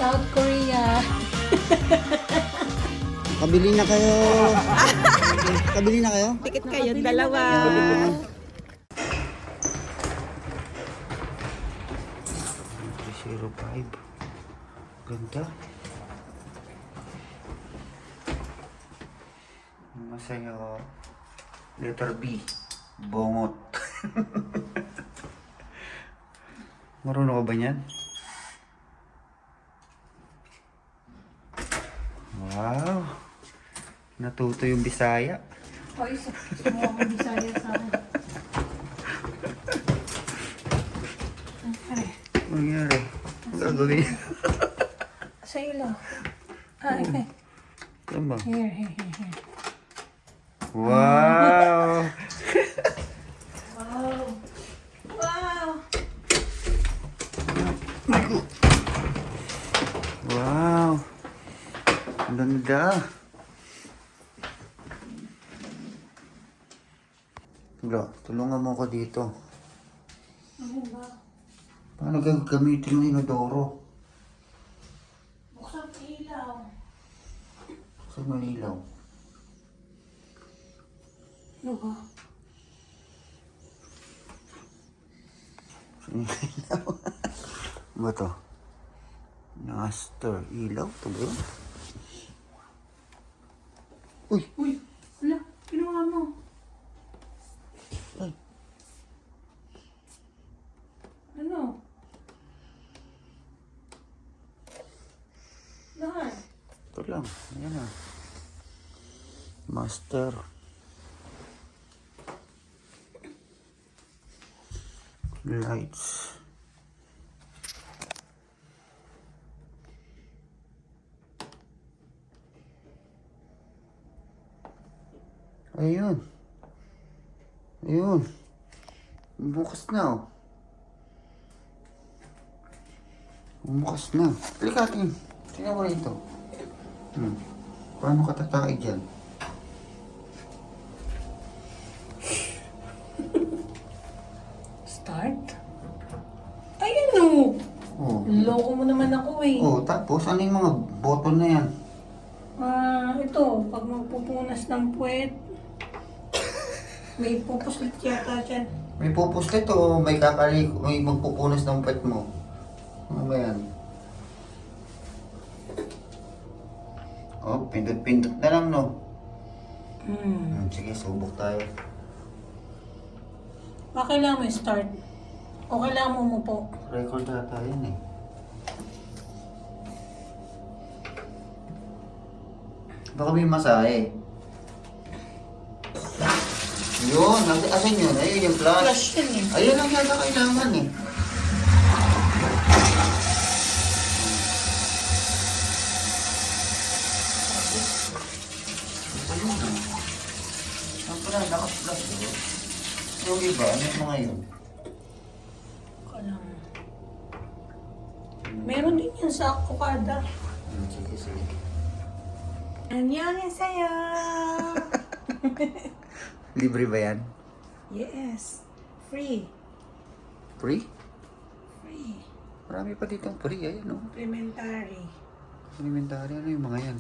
South Korea. Kabili na kayo. Kabili na kayo? Tikit kayo, dalawa. 05. Ganda. Masaya. Letter B. Bongot. Marunong ka ba niyan? Wow. Natuto yung Bisaya. Oy, sumuha ko Bisaya sa akin. Ay, Ano nangyari? Ang gagawin? sa ilo. Ah, okay. Saan ba? Here. Wow! Wow. Wow. Wow! Ang ganda! Bro, tulungan mo ko dito. Ano ba? Paano gagamitin mo yung inodoro? Buksan ang ilaw. Saan mo ilaw? Ano ba? Saan yung ilaw? Ano ba to? Master ilaw? Ito ba yun? Uy! Uy, wala. Ginawa mo. Ay! Ano? Lahat. Ito lang. Ayan na. Master. Lights. Ayun. Ayun. Bukas na oh. Bukas na. Halika atin. Tingnan mo rito. Paano ka tatake dyan? Start? Ay, ano? Oh. Loko mo naman ako eh. Oh, tapos ano yung mga button na yan? Ito, pag magpupunas ng puwet, may pupuslit yata dyan. May pupuslit o may may magpupunas ng pet mo? Ano ba yan? Oh, pindot-pindot na lang, no? Sige, subok tayo. Kailangan mo start. O kailangan mo umupo. Record data yan eh. Baka may masahe. Yun, asan yun? Ayun yung flash. Flash yun eh. Ayun lang yata kailangan eh. Ayun na. Ang pala, naka-flash yun. Yung iba, ano mo ngayon? Kailangan. Meron din yan sa Okada. Sige, sige. Annyeong sa'yo! Libre ba yan? Yes. Free. Free? Free. Marami pa dito ang free. Ayan o. Complimentary. Elementary. Ano yung mga yan?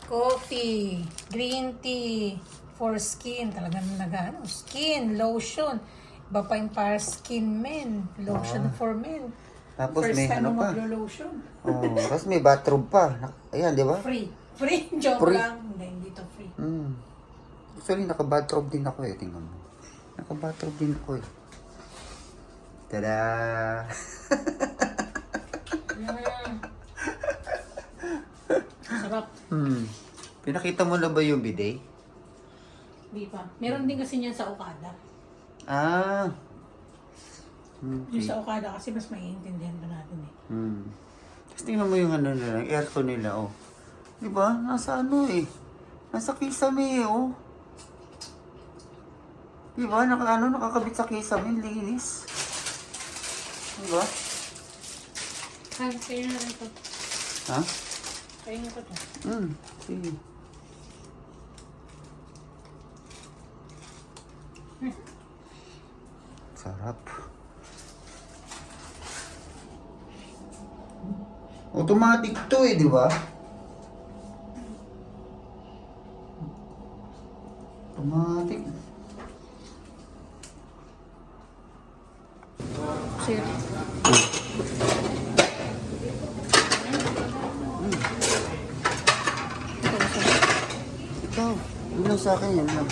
Coffee. Green tea. For skin. Talagang nagano. Skin. Lotion. Iba pa yung para skin men. Lotion for men. Tapos First may time ano mo pa. maglo-lotion. Oh, tapos may bathroom pa. Ayan, di ba? Free. Free. Joke Free. lang. Hindi to free. Actually, naka-bathrobe din ako eh. Tingnan mo. Naka-bathrobe din ako eh. Tada! Sarap. Pinakita mo na ba yung bidet? Di pa. Meron din kasi niyan sa Okada. Ah! Yung sa Okada kasi mas maiintindihan pa natin eh. Tapos tingnan mo yung ano nila, yung aircon nila, oh. Diba? Nasa ano eh. Nasa kisame eh, oh. Diba? Nakakabit sa kisame, linis. Diba? Kayo na rin to. Ha? Kayo na ko to. Sige. Sarap. Automatic to eh, di ba? Automatic. Sir. Ikaw, yun lang sa akin, yun lang.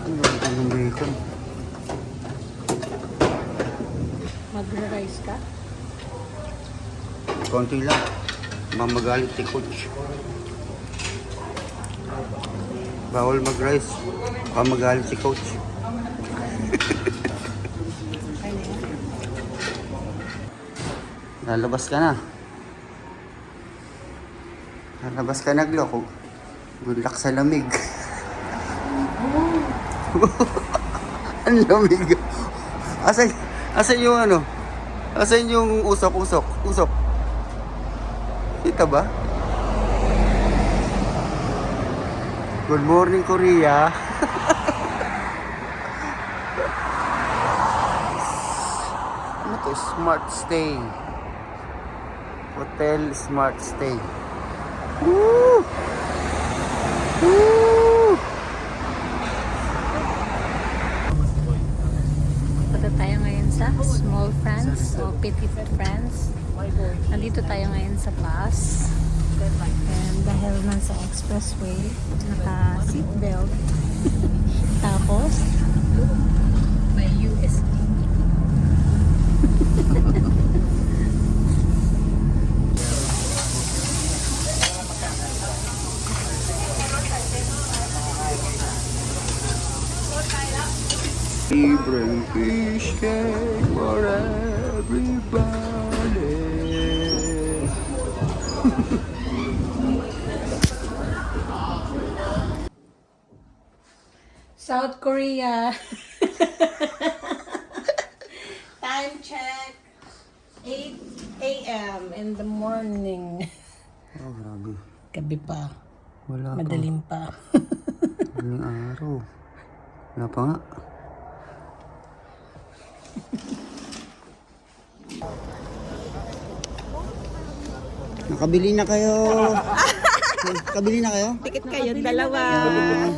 Ano ba ito ng bacon? Mag-rice ka? Konti lang. Mamagalit si coach. Bawal mag-rice. Mamagalit si coach. Lalabas ka na. Lalabas ka na, Glo. Good luck sa lamig. Ang lamig. Asan yung ano? Asan yung usok? Usok. Kita ba? Good morning, Korea. Ano to? Smart Stay. Hotel Smart Stay. Woo! Woo! Punta tayo ngayon sa Small France o Petit France. Nandito tayo ngayon sa bus. And dahil nasa expressway, naka-seatbelt. Tapos, may USB. Bring fish cake for everybody. South Korea. Time check. 8 a.m. in the morning. Oh, grabe. Gabi pa. Wala pa. Madaling pa. Madaling araw. Wala pa nga. Nakabili na kayo. Nakabili na kayo? Tikit kayo, dalawa. Ah.